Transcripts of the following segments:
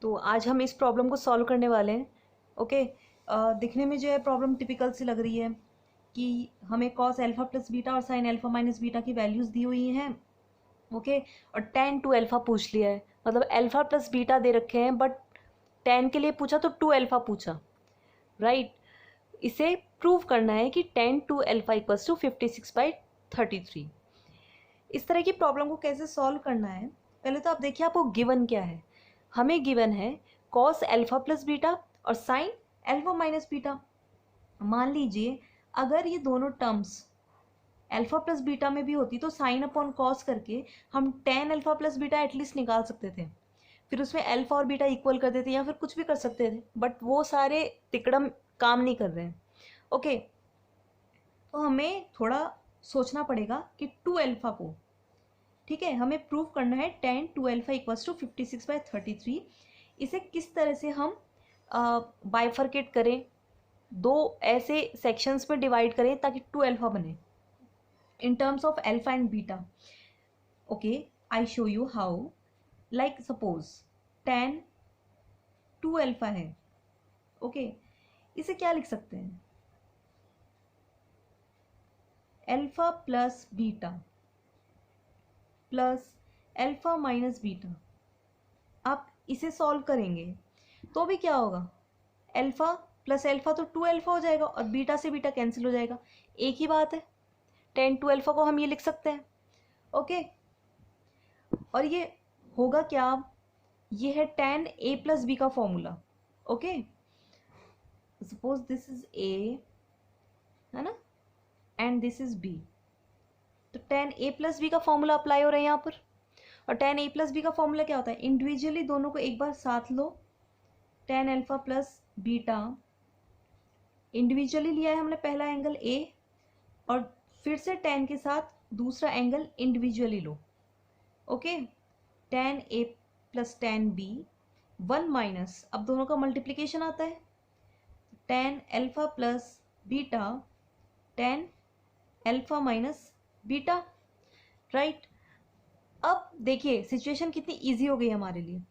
तो आज हम इस प्रॉब्लम को सॉल्व करने वाले हैं। ओके। दिखने में जो है प्रॉब्लम टिपिकल सी लग रही है कि हमें कॉस अल्फा प्लस बीटा और साइन अल्फा माइनस बीटा की वैल्यूज दी हुई हैं। ओके। और टेन टू अल्फा पूछ लिया है, मतलब अल्फा प्लस बीटा दे रखे हैं, बट टेन के लिए पूछा तो टू अल्फा पूछा, राइट। इसे प्रूव करना है कि tan two alpha equals to 56/33। इस तरह की प्रॉब्लम को कैसे सॉल्व करना है, पहले तो आप देखिए आपको गिवन क्या है। हमें गिवन है कॉस अल्फा प्लस बीटा और साइन अल्फा माइनस बीटा। मान लीजिए अगर ये दोनों टर्म्स अल्फा प्लस बीटा में भी होती तो साइन अपॉन कॉस करके हम ten alpha plus beta at least निकाल सकते थे, फिर उसमें अल्फा और बीटा इक्वल कर देते या फिर कुछ भी कर सकते थे, बट वो सारे तिकड़म काम नहीं कर रहे हैं। ओके। तो हमें थोड़ा सोचना पड़ेगा कि टू अल्फा को, ठीक है, हमें प्रूव करना है tan two alpha equals to 56/33। इसे किस तरह से हम बाइफरकेट करें, दो ऐसे सेक्शंस में डिवाइड करें ताकि टू अल्फा बने in terms of alpha and beta. Okay, I show you how. Like suppose tan two alpha है। ओके, इसे क्या लिख सकते हैं, alpha plus beta plus alpha minus beta. आप इसे सॉल्व करेंगे तो भी क्या होगा, अल्फा प्लस अल्फा तो टू अल्फा हो जाएगा और बीटा से बीटा कैंसिल हो जाएगा, एक ही बात है। टेन टू अल्फा को हम ये लिख सकते हैं। ओके। और ये होगा क्या, ये है टेन ए प्लस बी का formula. Okay, suppose this is A, है ना, एंड दिस इज बी। तो टेन ए प्लस बी का फॉर्मूला अप्लाई हो रहा है यहाँ पर। और टेन ए प्लस बी का फॉर्मूला क्या होता है, इंडिविजुअली दोनों को एक बार साथ लो, tan alpha plus beta individually लिया है हमने पहला एंगल ए, और फिर से टेन के साथ दूसरा एंगल इंडिविजुअली लो। Okay, tan A plus tan B, one minus, अब दोनों का मल्टीप्लीकेशन आता है, tan alpha plus beta tan alpha minus beta, right. अब देखिए सिचुएशन कितनी इजी हो गई हमारे लिए।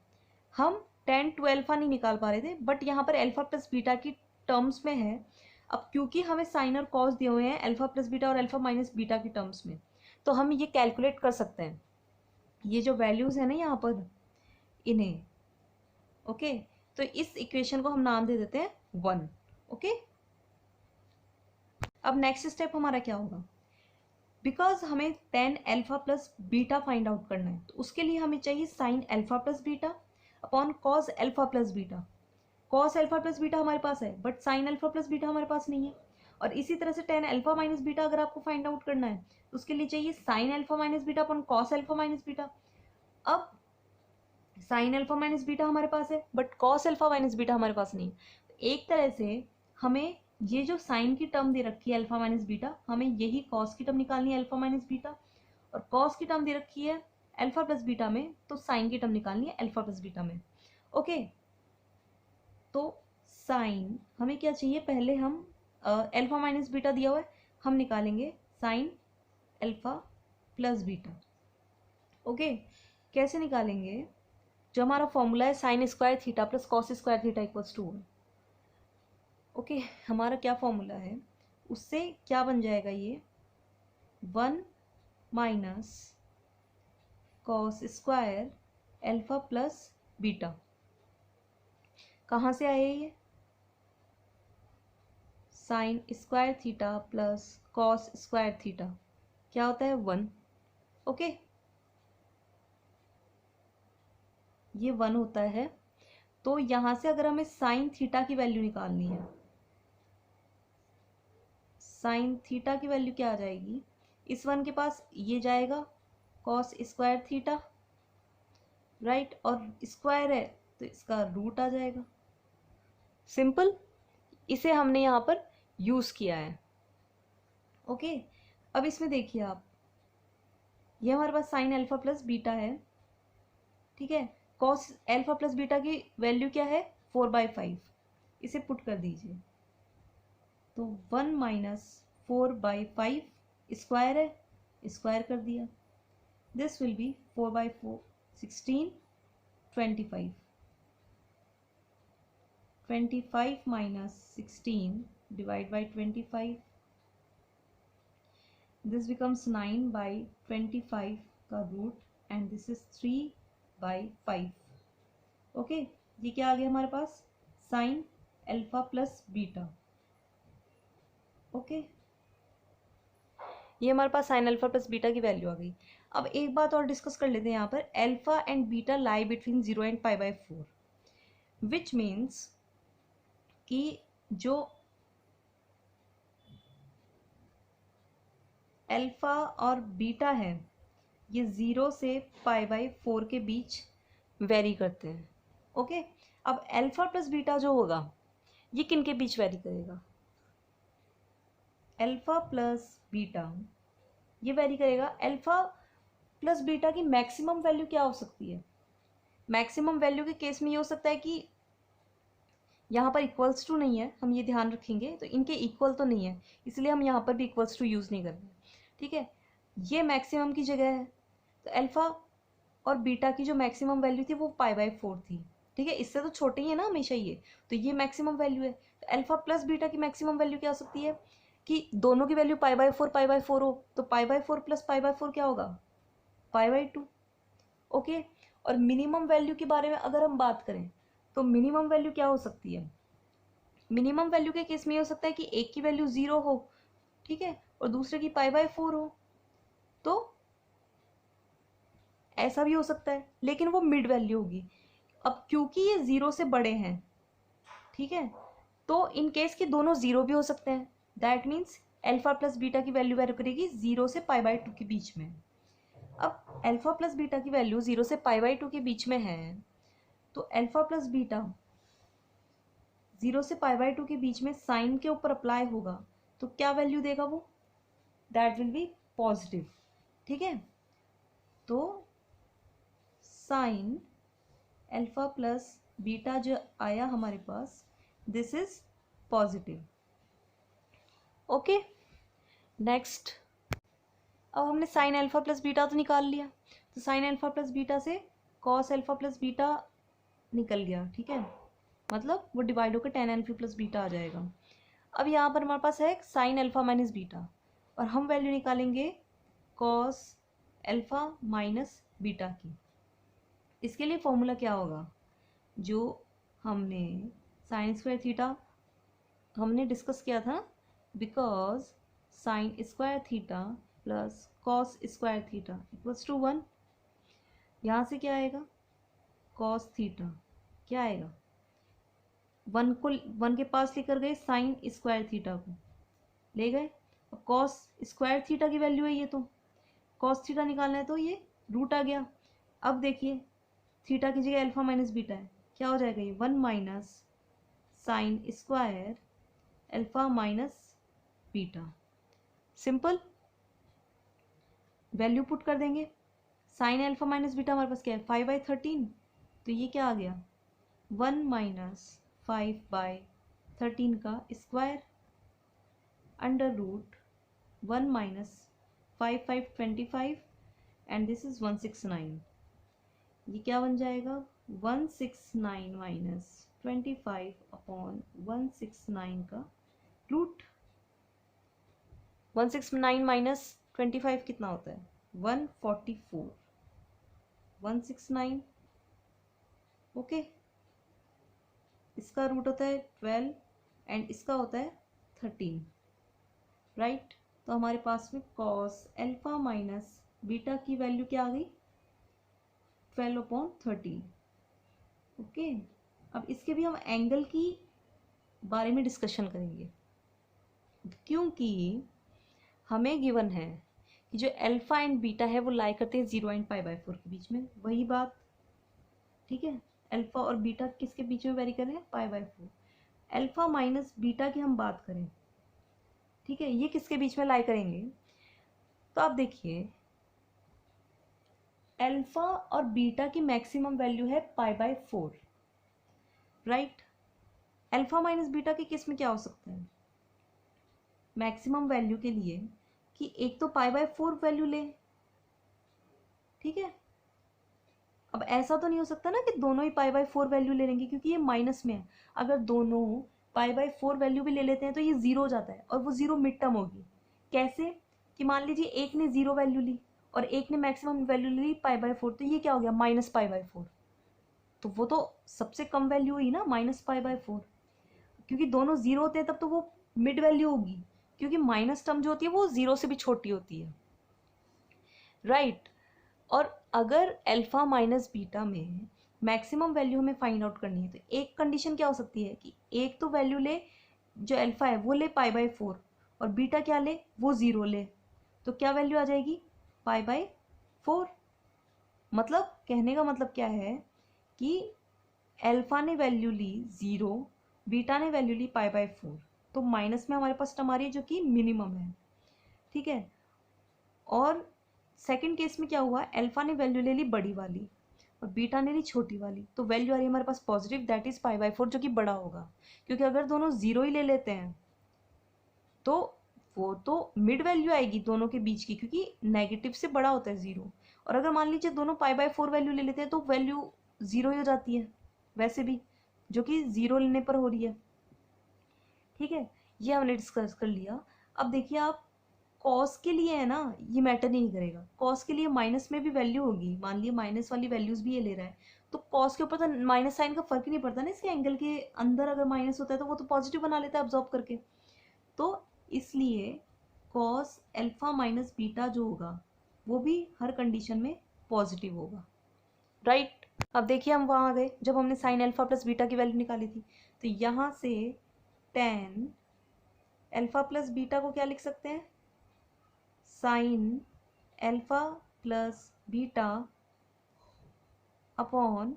हम टेन टू अल्फा नहीं निकाल पा रहे थे, बट यहाँ पर अल्फा प्लस बीटा की टर्म्स में है। अब क्योंकि हमें साइन और कॉस दिए हुए हैं अल्फा प्लस बीटा और अल्फा माइनस बीटा की टर्म्स में, तो हम ये कैलकुलेट कर सकते हैं, ये जो वैल्यूज है ना यहाँ पर, इन्हें। ओके, तो इस इक्वेशन को हम नाम दे देते हैं वन। ओके, अब नेक्स्ट स्टेप हमारा क्या होगा, बिकॉज हमें ten alpha plus beta find out करना है, तो उसके लिए हमें चाहिए sign alpha plus beta upon cos alpha plus beta. Cos alpha plus beta हमारे पास है, but sign alpha plus beta हमारे पास नहीं है। और इसी तरह से टेन अल्फा माइनस बीटा अगर आपको फाइंड आउट करना है तो उसके लिए चाहिए sine alpha minus beta upon cos alpha minus beta. अब साइन अल्फा माइनस बीटा हमारे पास है, but cos alpha minus beta हमारे पास नहीं है। एक तरह से हमें ये जो साइन की टर्म दे रखी है अल्फा माइनस बीटा, हमें यही कॉस की टर्म निकालनी है अल्फा माइनस बीटा, और कॉस की टर्म दे रखी है अल्फा प्लस बीटा में, तो साइन की टर्म निकालनी है अल्फा प्लस बीटा में। ओके, तो साइन हमें क्या चाहिए, पहले हम अल्फा माइनस बीटा दिया हुआ है, हम निकालेंगे sine alpha plus beta. Okay, कैसे निकालेंगे, जो हमारा फॉर्मूला है sine square theta plus cos square theta equals to 1। Okay, हमारा क्या फॉर्मूला है, उससे क्या बन जाएगा, ये one minus cos square alpha plus beta. कहाँ से आए ये, sine square theta plus cos square theta क्या होता है, वन। ओके, ये वन होता है। तो यहां से अगर हमें साइन थीटा की वैल्यू निकालनी है, साइन थीटा की वैल्यू क्या आ जाएगी, इस वन के पास ये जाएगा कॉस स्क्वायर थीटा, राइट, और स्क्वायर है तो इसका रूट आ जाएगा। सिंपल, इसे हमने यहाँ पर यूज किया है। ओके, अब इसमें देखिए आप, ये हमारे पास साइन अल्फा प्लस बीटा है, ठीक है। कॉस अल्फा प्लस बीटा की वैल्यू क्या है, 4/5, इसे पुट कर दीजिए, तो वन माइनस 4/5 स्क्वायर है, स्क्वायर कर दिया, this will be 4/4 16 25। 25 minus 16 divide by 25. This becomes 9 by 25 का root and this is 3 by 5. Okay, ये क्या आ गया हमारे पास? Sine alpha plus beta. Okay, ये हमारे पास साइन अल्फा प्लस बीटा की वैल्यू आ गई. अब एक बात और डिस्कस कर लेते हैं यहाँ पर. Alpha and beta lie between 0 and pi by 4, which means कि जो अल्फा और बीटा है ये 0 से पाई बाय 4 के बीच वेरी करते हैं. ओके, अब अल्फा प्लस बीटा जो होगा ये किन के बीच वेरी करेगा? अल्फा प्लस बीटा ये वेरी करेगा. अल्फा प्लस बीटा की मैक्सिमम वैल्यू क्या हो सकती है? मैक्सिमम वैल्यू के केस में ये हो सकता है कि यहाँ पर इक्वल्स टू नहीं है, हम ये ध्यान रखेंगे. तो इनके इक्वल तो नहीं है, इसलिए हम यहाँ पर भी इक्वल्स टू यूज़ नहीं कर रहे. ठीक है, ये मैक्सिमम की जगह है. तो अल्फा और बीटा की जो मैक्सिमम वैल्यू थी वो पाई बाय 4 थी. ठीक है, इससे तो छोटे ही है ना हमेशा ये. तो ये मैक्सिमम वैल्यू है. तो अल्फा प्लस बीटा की मैक्सिमम वैल्यू क्या हो सकती है कि दोनों की वैल्यू पाई बाय 4 हो. तो पाई बाय 4 प्लस पाई बाय 4 क्या होगा? Pi by 2. ओके, और मिनिमम वैल्यू के बारे में अगर हम बात करें तो मिनिमम वैल्यू क्या हो सकती है? मिनिमम वैल्यू के केस में ये हो सकता है कि एक की वैल्यू 0 हो, ठीक है, और दूसरे की पाई बाय 4 हो. तो ऐसा भी हो सकता है, लेकिन वो मिड वैल्यू होगी. अब क्योंकि ये 0 से बड़े हैं, ठीक है, तो इन केस के दोनों 0 भी हो सकते हैं. That means alpha plus beta की वैल्यू वेरी करेगी 0 से पाई बाय 2 के बीच में. अब अल्फा प्लस बीटा की वैल्यू 0 से पाई बाय 2 के बीच में है, तो अल्फा प्लस बीटा 0 से पाई बाय 2 के बीच में साइन के ऊपर अप्लाई होगा तो क्या वैल्यू देगा वो? That will be positive. ठीक है, तो साइन अल्फा प्लस बीटा जो आया हमारे पास, this is positive. Okay, next. अब हमने साइन अल्फा प्लस बीटा तो निकाल लिया. तो साइन अल्फा प्लस बीटा से कॉस अल्फा प्लस बीटा निकल गया. ठीक है, मतलब वो डिवाइड होकर टेन अल्फा प्लस बीटा आ जाएगा. अब यहाँ पर हमारे पास है साइन अल्फा माइनस बीटा, और हम वैल्यू निकालेंगे कॉस अल्फा माइनस बीटा की. इसके लिए फॉर्मूला क्या होगा? जो हमने साइन स्क्वायर थीटा हमने डिस्कस किया था, because sine square theta plus cos square theta equals to 1. यहाँ से क्या आएगा? कॉस थीटा क्या आएगा? 1 के पास लेकर गए, साइन स्क्वायर थीटा को ले गए. कॉस स्क्वायर थीटा की वैल्यू है ये, तो कॉस थीटा निकालना है तो ये रूट आ गया. अब देखिए थीटा की जगह अल्फा माइनस बीटा है, क्या हो जाएगा ये? 1 minus sine square alpha minus beta. Simple, value put कर देंगे. साइन अल्फा माइनस बीटा हमारे पास क्या है? 5/13. तो ये क्या आ गया? 1 माइनस 5/13 का square under root 1 minus 5/5 and this is 169. ये क्या बन जाएगा? 169 माइनस 25/169 का रूट. 169 माइनस 25 कितना होता है? 144. 169. ओके, इसका रूट होता है 12 एंड इसका होता है 13. राइट, तो हमारे पास में कॉस अल्फा माइनस बीटा की वैल्यू क्या आ गई? 12/13. ओके, अब इसके भी हम एंगल की बारे में डिस्कशन करेंगे, क्योंकि हमें गिवन है कि जो अल्फा एंड बीटा है वो लाई करते हैं 0 एंड पाई बाय 4 के बीच में. वही बात, ठीक है, अल्फा और बीटा किसके बीच में वेरी कर रहे हैं? पाई बाय 4. अल्फा माइनस बीटा की हम बात करें, ठीक है, ये किसके बीच में लाई करेंगे? तो आप देखिए अल्फा और बीटा की मैक्सिमम वैल्यू है पाई by 4. Right, alpha minus beta के केस में क्या हो सकता है मैक्सिमम वैल्यू के लिए? कि एक तो पाई बाय 4 वैल्यू ले, ठीक है, अब ऐसा तो नहीं हो सकता ना कि दोनों ही पाई बाय 4 वैल्यू ले लेंगे, क्योंकि ये माइनस में है। अगर दोनों पाई बाय 4 वैल्यू भी ले लेते हैं तो ये जीरो हो जाता है, और वो जीरो मिड टर्म होगी। कैसे? कि मान लीजिए एक ने जीरो वैल्यू ली और एक ने मैक्सिमम वैल्यू ली पाई बाय 4, तो ये क्या हो गया, माइनस पाई बाय 4। तो वो तो सबसे कम वैल्यू हुई ना, माइनस पाई बाय 4। क्योंकि दोनों जीरो होते हैं तब तो वो मिड वैल्यू होगी, क्योंकि माइनस टर्म जो होती है वो जीरो से भी छोटी होती है, राइट। और अगर अल्फा माइनस बीटा में मैक्सिमम वैल्यू हमें फाइंड आउट करनी है, तो एक कंडीशन क्या हो सकती है कि एक तो वैल्यू ले, जो अल्फा है वो ले पाई बाय 4, और बीटा क्या ले, वो ज़ीरो ले। तो क्या वैल्यू आ जाएगी, पाई बाय 4। मतलब कहने का मतलब क्या है कि अल्फा ने वैल्यू ली ज़ीरो, बीटा ने वैल्यू ली पाई बाय 4, तो माइनस में हमारे पास टर्म आ रही है जो कि मिनिमम है, ठीक है। और सेकंड केस में क्या हुआ, अल्फा ने वैल्यू ले ली बड़ी वाली और बीटा ने ली छोटी वाली, तो वैल्यू आ रही है हमारे पास positive, that is pi by 4, जो कि बड़ा होगा। क्योंकि अगर दोनों जीरो ही ले लेते हैं तो वो तो मिड वैल्यू आएगी दोनों के बीच की, क्योंकि नेगेटिव से बड़ा होता है जीरो। और अगर मान लीजिए दोनों पाई बाय 4 वैल्यू ले लेते हैं तो वैल्यू जीरो ही हो जाती है वैसे भी, जो कि जीरो लेने पर हो रही है, ठीक है। ये हमने डिस्कस कर लिया। अब देखिए आप, कॉस के लिए है ना, ये मैटर नहीं करेगा। कॉस के लिए माइनस में भी वैल्यू होगी, मान लीजिए माइनस वाली वैल्यूज भी ये ले रहा है, तो कॉस के ऊपर तो माइनस साइन का फर्क ही नहीं पड़ता ना, इसके एंगल के अंदर अगर माइनस होता है तो वो तो पॉजिटिव बना लेता है ऑब्जॉर्व करके। तो इसलिए कॉस अल्फा माइनस बीटा जो होगा वो भी हर कंडीशन में पॉजिटिव होगा, राइट। अब देखिए हम वहाँ आ गए जब हमने साइन अल्फा प्लस बीटा की वैल्यू निकाली थी, तो यहाँ से टेन अल्फा प्लस बीटा को क्या लिख सकते हैं, sign alpha plus beta upon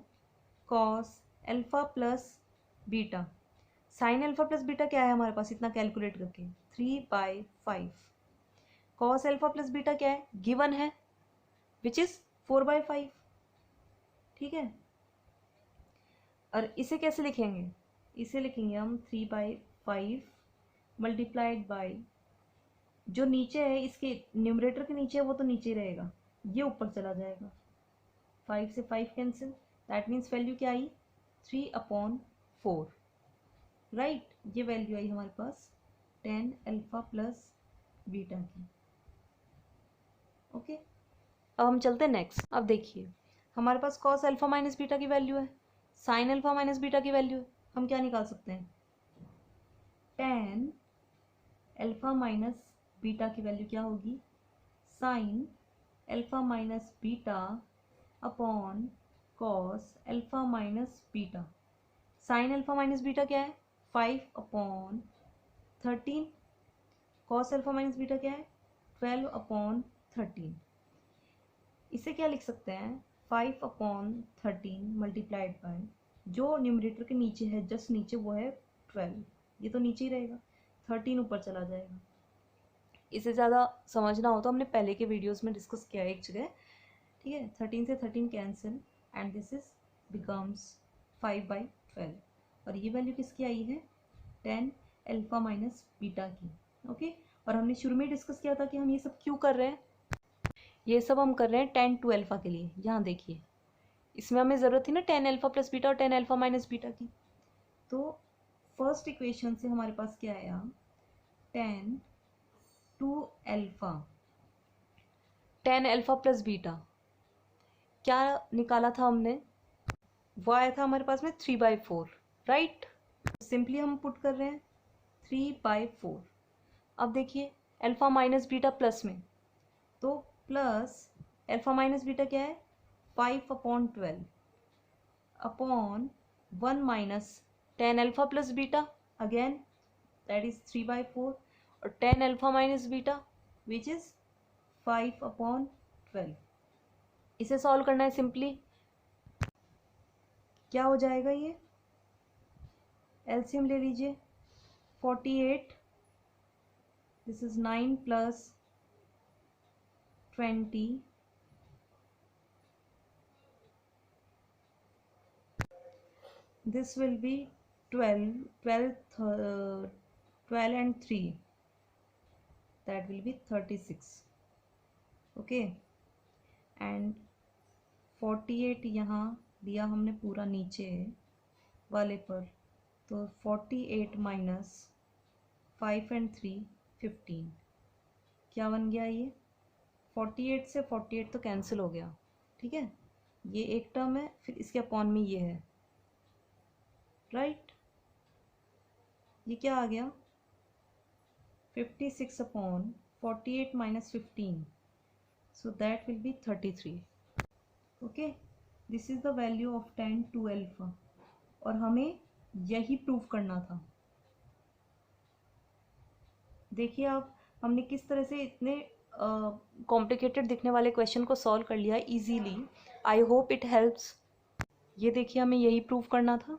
cos alpha plus beta. Sign alpha plus beta क्या है हमारे पास, इतना कैलकुलेट करके 3/5। कॉस अल्फा प्लस बीटा क्या है, गिवन है, विच इज 4/5, ठीक है। और इसे कैसे लिखेंगे, इसे लिखेंगे हम 3/5 मल्टीप्लाइड बाई, जो नीचे है इसके न्यूमरेटर के नीचे है वो तो नीचे ही रहेगा, ये ऊपर चला जाएगा, 5 से 5 कैंसिल, दैट मीन्स वैल्यू क्या आई, 3/4, राइट। ये वैल्यू आई हमारे पास 10 अल्फा प्लस बीटा की, ओके। अब हम चलते हैं नेक्स्ट। अब देखिए हमारे पास कॉस अल्फा माइनस बीटा की वैल्यू है, साइन अल्फा माइनस बीटा की वैल्यू है, हम क्या निकाल सकते हैं, टेन अल्फा माइनस बीटा की वैल्यू क्या होगी, sine alpha minus beta upon cos alpha minus beta. Sine alpha minus beta क्या है, 5/13। कॉस अल्फा माइनस बीटा क्या है, 12/13। इसे क्या लिख सकते हैं, 5/13 मल्टीप्लाइड बाय, जो न्यूमरेटर के नीचे है जस्ट नीचे वो है 12, ये तो नीचे ही रहेगा, 13 ऊपर चला जाएगा। इसे ज़्यादा समझना हो तो हमने पहले के वीडियोस में डिस्कस किया है एक जगह, ठीक है। 13 से 13 cancel and this is becomes 5/12, और ये वैल्यू किसकी आई है, 10 अल्फा माइनस बीटा की, ओके। और हमने शुरू में डिस्कस किया था कि हम ये सब क्यों कर रहे हैं, ये सब हम कर रहे हैं 10 टू अल्फा के लिए। यहाँ देखिए इसमें हमें ज़रूरत थी ना 10 अल्फा प्लस बीटा और 10 अल्फा माइनस बीटा की, तो फर्स्ट इक्वेशन से हमारे पास क्या आया, 10 two alpha, 10 alpha plus beta, क्या निकाला था हमने, वो आया था हमारे पास में 3/4, राइट। सिंपली हम पुट कर रहे हैं 3/4। अब देखिए अल्फा माइनस बीटा प्लस में, तो प्लस अल्फा माइनस बीटा क्या है, 5/12 upon 1 minus 10 alpha plus beta, again that is 3/4, और 10 alpha minus beta which is 5/12। इसे सॉल्व करना है सिंपली, क्या हो जाएगा, ये एलसीएम ले लीजिए, 48, this is 9 plus 20, this will be 12 and 3, that will be 36, okay, and 48 यहाँ दिया हमने पूरा नीचे वाले पर, तो 48 माइनस 5 एंड 3 15, क्या बन गया ये? 48 से 48 तो कैंसिल हो गया, ठीक है, ये एक टर्म है, फिर इसके अपॉन में ये है, राइट। ये क्या आ गया? 56 upon 48 minus 15, so that will be 33. okay, this is the value of tan 2 alpha, और हमें यही प्रूव करना था। देखिए आप, हमने किस तरह से इतने कॉम्प्लिकेटेड दिखने वाले क्वेश्चन को सॉल्व कर लिया easily. I hope it helps. ये देखिए, हमें यही प्रूव करना था।